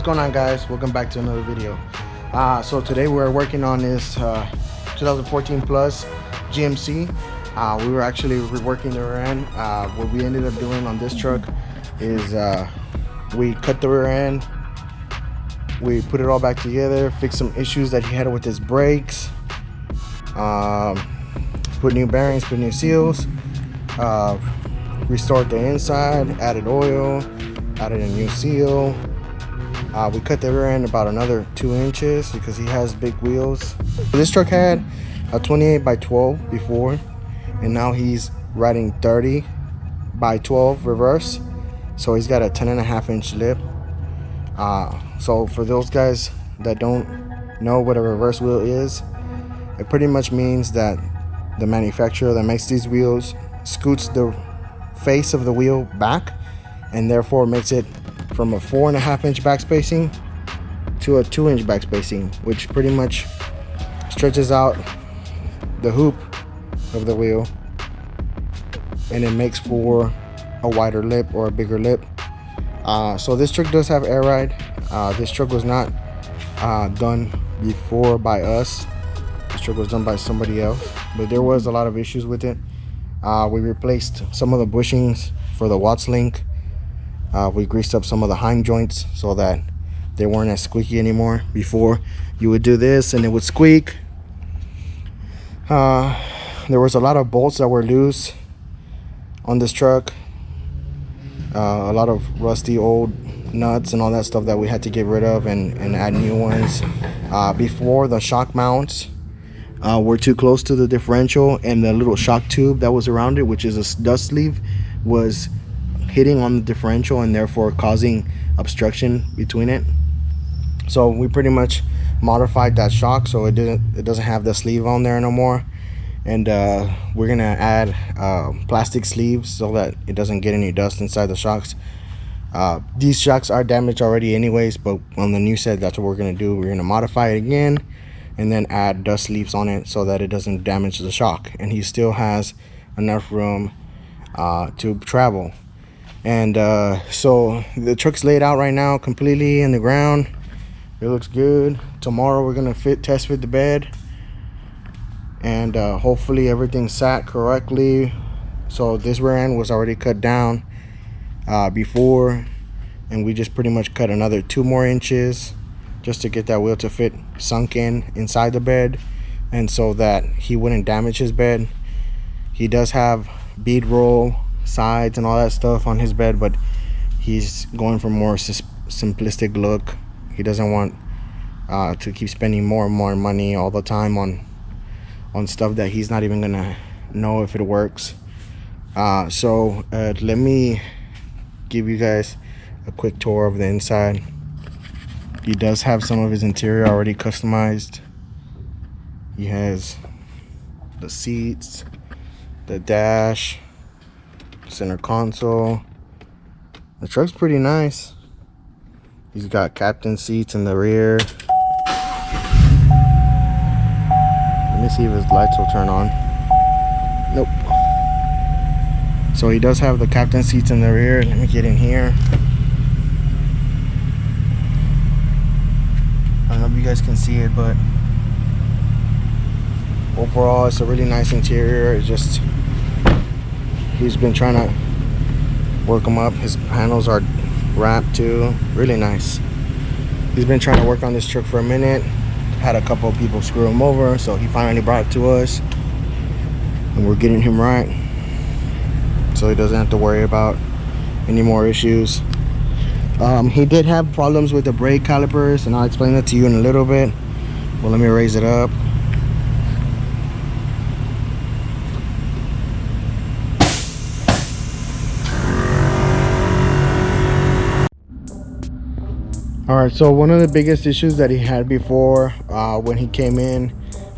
going on, guys? Welcome back to another video. So today we're working on this 2014 Plus GMC. We were actually reworking the rear end. What we ended up doing on this truck is we cut the rear end, we put it all back together, fixed some issues that he had with his brakes, put new bearings, put new seals, restored the inside, added oil, added a new seal. We cut the rear end about another 2 inches because he has big wheels. This truck had a 28 by 12 before, and now he's riding 30 by 12 reverse, so he's got a 10.5 inch lip. So for those guys that don't know what a reverse wheel is, it pretty much means that the manufacturer that makes these wheels scoots the face of the wheel back, and therefore makes it from a 4.5 inch back spacing to a 2 inch back spacing, which pretty much stretches out the hoop of the wheel, and it makes for a wider lip or a bigger lip. So this truck does have air ride. This truck was not done before by us. This truck was done by somebody else, but there was a lot of issues with it. We replaced some of the bushings for the Watts link. We greased up some of the Heim joints so that they weren't as squeaky anymore. Before, you would do this and it would squeak. There was a lot of bolts that were loose on this truck. A lot of rusty old nuts and all that stuff that we had to get rid of and add new ones. Before, the shock mounts were too close to the differential, and the little shock tube that was around it, which is a dust sleeve, was hitting on the differential and therefore causing obstruction between it. So we pretty much modified that shock so it doesn't have the sleeve on there no more, and we're gonna add plastic sleeves so that it doesn't get any dust inside the shocks. These shocks are damaged already anyways, but on the new set, that's what we're gonna do. We're gonna modify it again and then add dust sleeves on it so that it doesn't damage the shock, and he still has enough room to travel. And so the truck's laid out right now completely in the ground. It looks good. Tomorrow we're gonna test fit the bed, and hopefully everything sat correctly. So this rear end was already cut down before, and we just pretty much cut another 2 more inches just to get that wheel to fit sunk in inside the bed, and so that he wouldn't damage his bed. He does have bead roll sides and all that stuff on his bed, but he's going for more simplistic look. He doesn't want to keep spending more and more money all the time on stuff that he's not even gonna know if it works. So let me give you guys a quick tour of the inside. He does have some of his interior already customized. He has the seats, the dash, center console. The truck's pretty nice. He's got captain seats in the rear. Let me see if his lights will turn on. Nope. So he does have the captain seats in the rear. Let me get in here. I don't know if you guys can see it, but overall it's a really nice interior. It's just, he's been trying to work them up. His panels are wrapped too, really nice. He's been trying to work on this truck for a minute. Had a couple of people screw him over, so he finally brought it to us, and we're getting him right so he doesn't have to worry about any more issues. He did have problems with the brake calipers, and I'll explain that to you in a little bit. Well, let me raise it up. Alright, so one of the biggest issues that he had before when he came in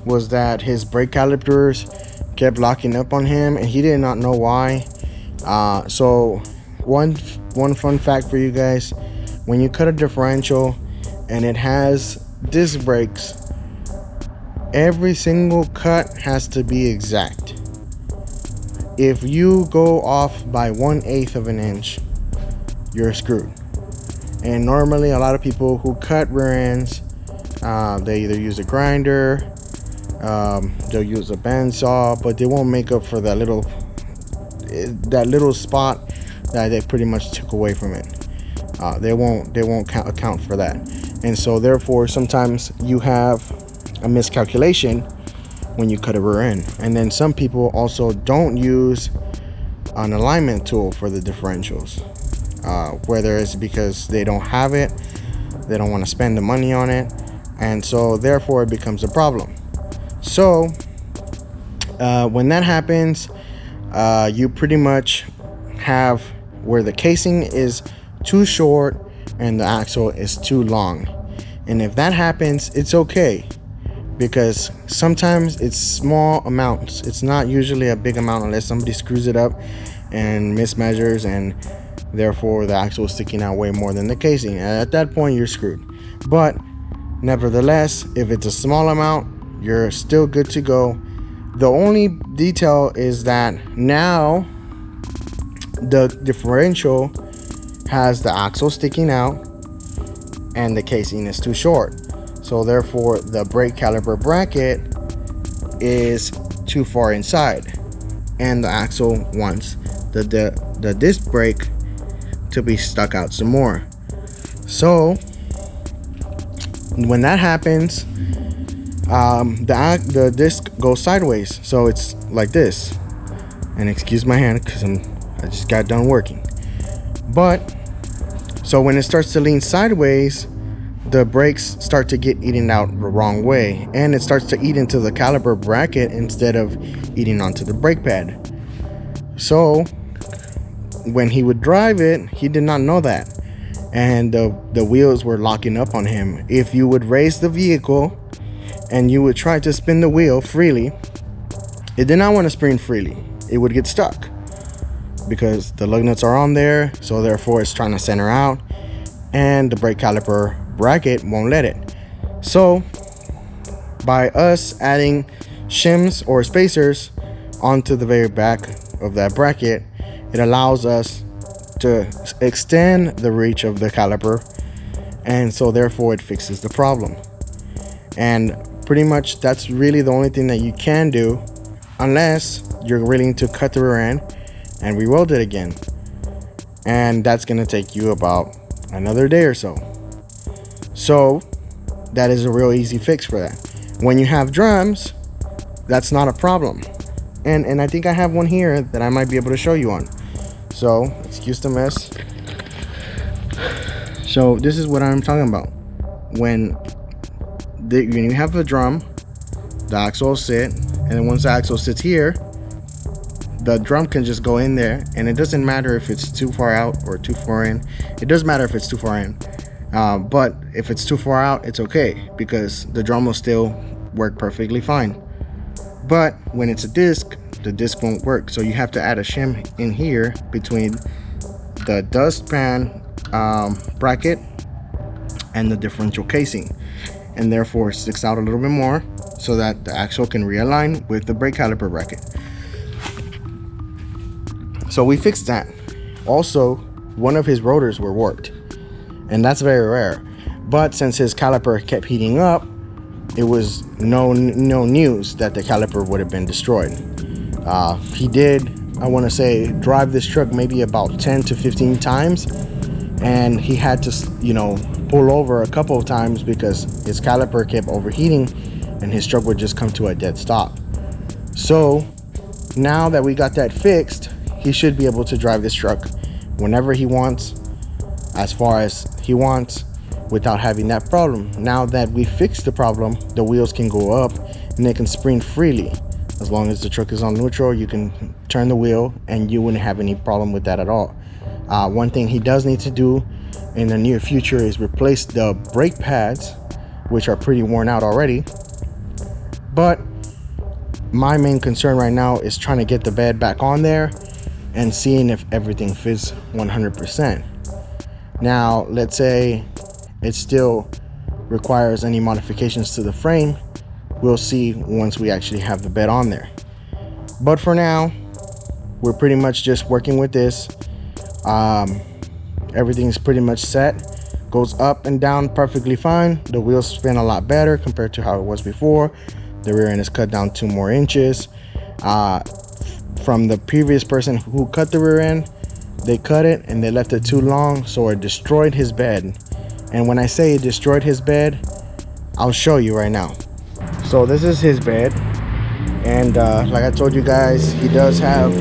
was that his brake calipers kept locking up on him, and he did not know why. So one fun fact for you guys: when you cut a differential and it has disc brakes, every single cut has to be exact. If you go off by 1/8 of an inch, you're screwed. And normally a lot of people who cut rear ends, they either use a grinder, they'll use a bandsaw, but they won't make up for that little spot that they pretty much took away from it. They won't account for that. And so therefore sometimes you have a miscalculation when you cut a rear end. And then some people also don't use an alignment tool for the differentials, whether it's because they don't have it, they don't want to spend the money on it, and so therefore it becomes a problem. So when that happens, you pretty much have where the casing is too short and the axle is too long. And if that happens, it's okay, because sometimes it's small amounts. It's not usually a big amount unless somebody screws it up and mismeasures, and therefore the axle is sticking out way more than the casing. And at that point you're screwed. But nevertheless, if it's a small amount, you're still good to go. The only detail is that now the differential has the axle sticking out and the casing is too short. So therefore the brake caliper bracket is too far inside, and the axle wants the disc brake to be stuck out some more. So when that happens, the disc goes sideways, so it's like this. And excuse my hand because I just got done working. But so when it starts to lean sideways, the brakes start to get eaten out the wrong way, and it starts to eat into the caliper bracket instead of eating onto the brake pad. So when he would drive it, he did not know that, and the wheels were locking up on him. If you would raise the vehicle and you would try to spin the wheel freely, it did not want to spin freely. It would get stuck because the lug nuts are on there, so therefore it's trying to center out, and the brake caliper bracket won't let it. So by us adding shims or spacers onto the very back of that bracket, it allows us to extend the reach of the caliper, and so therefore it fixes the problem. And pretty much that's really the only thing that you can do, unless you're willing to cut the rear end and re-weld it again, and that's going to take you about another day or so. So that is a real easy fix for that. When you have drums, that's not a problem, and I think I have one here that I might be able to show you on. So excuse the mess. So this is what I'm talking about. When you have a drum, the axle will sit, and then once the axle sits here, the drum can just go in there, and it doesn't matter if it's too far out or too far in. It does matter if it's too far in, but if it's too far out, it's okay, because the drum will still work perfectly fine. But when it's a disc, the disc won't work, so you have to add a shim in here between the dustpan bracket and the differential casing, and therefore it sticks out a little bit more so that the axle can realign with the brake caliper bracket. So we fixed that. Also, one of his rotors were warped, and that's very rare, but since his caliper kept heating up, it was no news that the caliper would have been destroyed. He did, I want to say, drive this truck maybe about 10 to 15 times, and he had to, pull over a couple of times because his caliper kept overheating and his truck would just come to a dead stop. So now that we got that fixed, he should be able to drive this truck whenever he wants, as far as he wants, without having that problem. Now that we fixed the problem, the wheels can go up and they can spring freely. As long as the truck is on neutral, you can turn the wheel and you wouldn't have any problem with that at all. One thing he does need to do in the near future is replace the brake pads, which are pretty worn out already. But my main concern right now is trying to get the bed back on there and seeing if everything fits 100%. Now, let's say it still requires any modifications to the frame. We'll see once we actually have the bed on there. But for now, we're pretty much just working with this. Everything's pretty much set. goes up and down perfectly fine. The wheels spin a lot better compared to how it was before. The rear end is cut down 2 more inches. From the previous person who cut the rear end, they cut it and they left it too long, so it destroyed his bed. And when I say it destroyed his bed, I'll show you right now. So this is his bed, and like I told you guys, he does have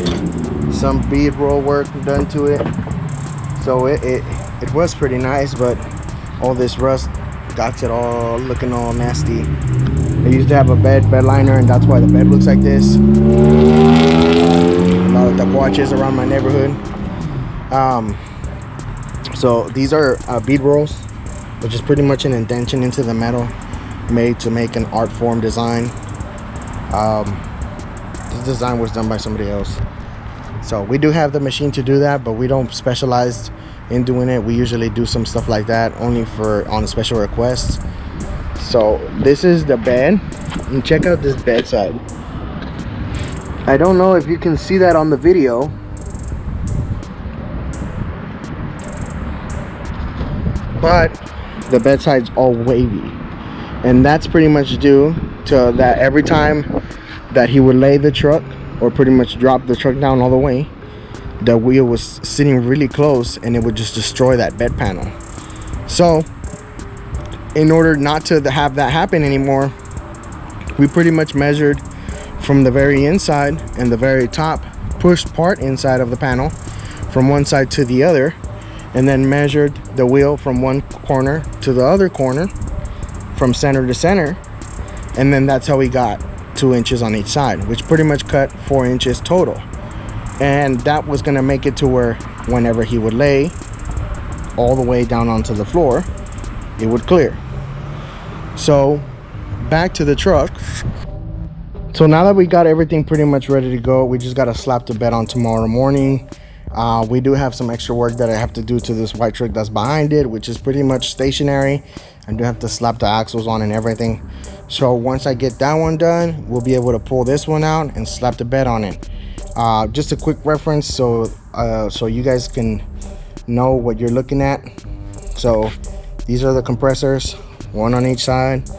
some bead roll work done to it. So it was pretty nice, but all this rust got it all looking all nasty. I used to have a bed liner, and that's why the bed looks like this. A lot of the watches around my neighborhood. So these are bead rolls, which is pretty much an indentation into the metal made to make an art form design. This design was done by somebody else. So we do have the machine to do that, but we don't specialize in doing it. We usually do some stuff like that only on special requests. So this is the bed, and check out this bedside. I don't know if you can see that on the video, but the bedside's all wavy, and that's pretty much due to that every time that he would lay the truck or pretty much drop the truck down all the way, the wheel was sitting really close and it would just destroy that bed panel. So in order not to have that happen anymore, we pretty much measured from the very inside and the very top push part inside of the panel from one side to the other, and then measured the wheel from one corner to the other corner, from center to center, and then that's how we got 2 inches on each side, which pretty much cut 4 inches total. And that was gonna make it to where whenever he would lay all the way down onto the floor, it would clear. So back to the truck. So now that we got everything pretty much ready to go, we just gotta slap the bed on tomorrow morning. We do have some extra work that I have to do to this white truck that's behind it, which is pretty much stationary. I do have to slap the axles on and everything. So once I get that one done, we'll be able to pull this one out and slap the bed on it. Just a quick reference so you guys can know what you're looking at. So these are the compressors, one on each side.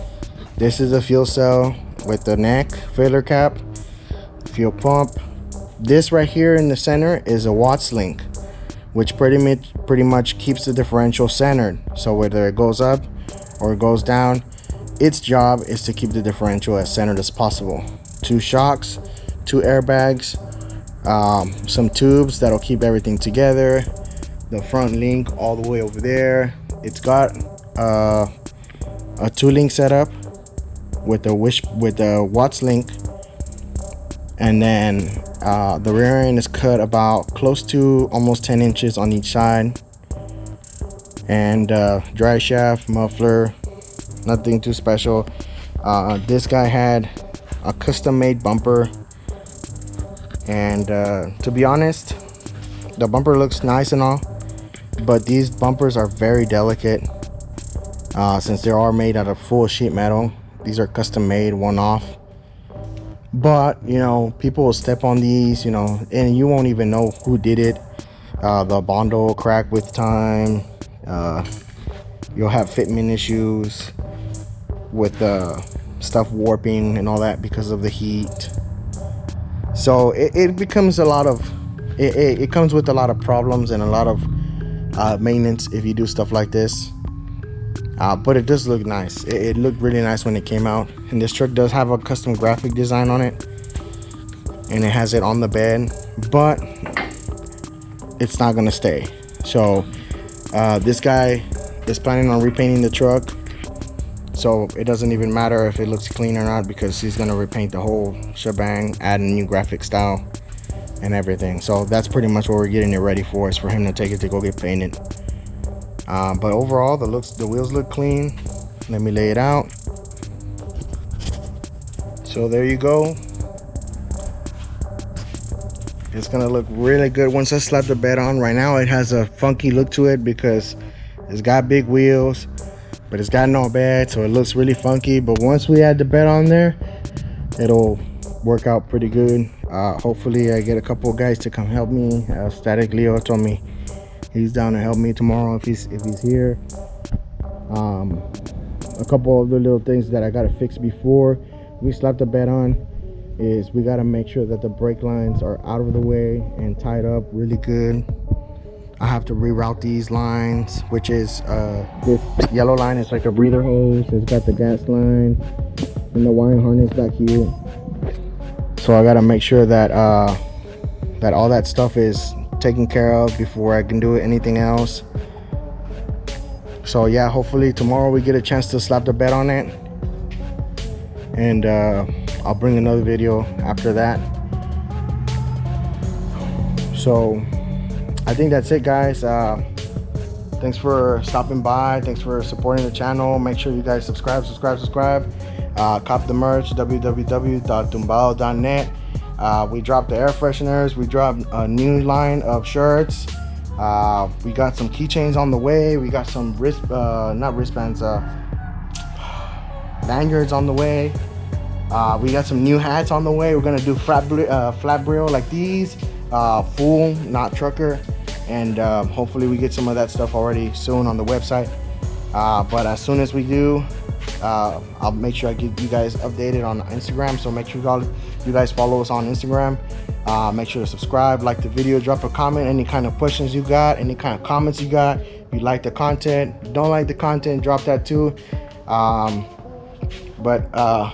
This is a fuel cell with the neck filler cap, fuel pump. This right here in the center is a Watts link, which pretty much keeps the differential centered. So whether it goes up or it goes down, its job is to keep the differential as centered as possible. 2 shocks, 2 airbags, some tubes that'll keep everything together. The front link all the way over there. It's got a 2-link setup with the Watts link, and then the rear end is cut about close to almost 10 inches on each side, and dry shaft, muffler, nothing too special. This guy had a custom made bumper, and to be honest, the bumper looks nice and all, but these bumpers are very delicate since they are made out of full sheet metal. These are custom made, one-off. But you know, people will step on these, you know, and you won't even know who did it. The bond will crack with time. You'll have fitment issues with stuff warping and all that because of the heat. So it becomes a lot of it comes with a lot of problems and a lot of maintenance if you do stuff like this. But it does look nice. It looked really nice when it came out. And this truck does have a custom graphic design on it, and it has it on the bed, but it's not gonna stay. So this guy is planning on repainting the truck, so it doesn't even matter if it looks clean or not, because he's gonna repaint the whole shebang, add a new graphic style and everything. So that's pretty much what we're getting it ready for, is for him to take it to go get painted. But overall, the wheels look clean. Let me lay it out. So there you go. It's gonna look really good once I slap the bed on. Right now it has a funky look to it because it's got big wheels, but it's got no bed, so it looks really funky. But once we add the bed on there, it'll work out pretty good. Hopefully I get a couple of guys to come help me. Static Leo told me He's down to help me tomorrow if he's here. A couple of the little things that I gotta fix before we slap the bed on is we gotta make sure that the brake lines are out of the way and tied up really good. I have to reroute these lines, which is this yellow line is like a breather hose. It's got the gas line and the wiring harness back here. So I gotta make sure that that all that stuff is taken care of before I can do anything else. So yeah, hopefully tomorrow we get a chance to slap the bed on it, and I'll bring another video after that. So I think that's it, guys. Thanks for stopping by. Thanks for supporting the channel. Make sure you guys subscribe. Cop the merch, www.tumbao.net. We dropped the air fresheners. We dropped a new line of shirts. We got some keychains on the way. We got some not wristbands, lanyards on the way. We got some new hats on the way. We're gonna do flat brill like these, full, not trucker, and hopefully we get some of that stuff already soon on the website. But as soon as we do, I'll make sure I get you guys updated on Instagram. So make sure you guys follow us on Instagram. Make sure to subscribe, like the video, drop a comment, any kind of questions you got, any kind of comments you got. If you like the content, don't like the content, drop that too. But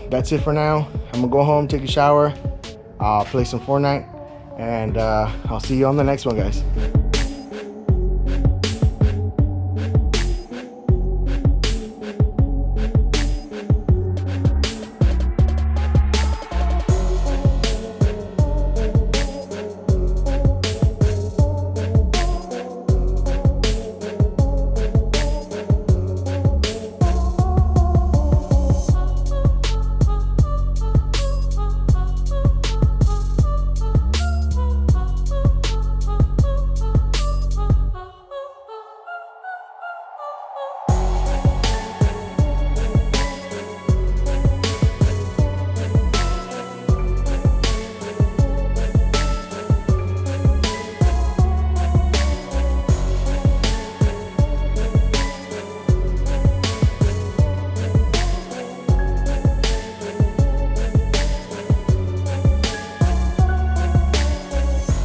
that's it for now. I'm gonna go home, take a shower, play some Fortnite, and I'll see you on the next one, guys.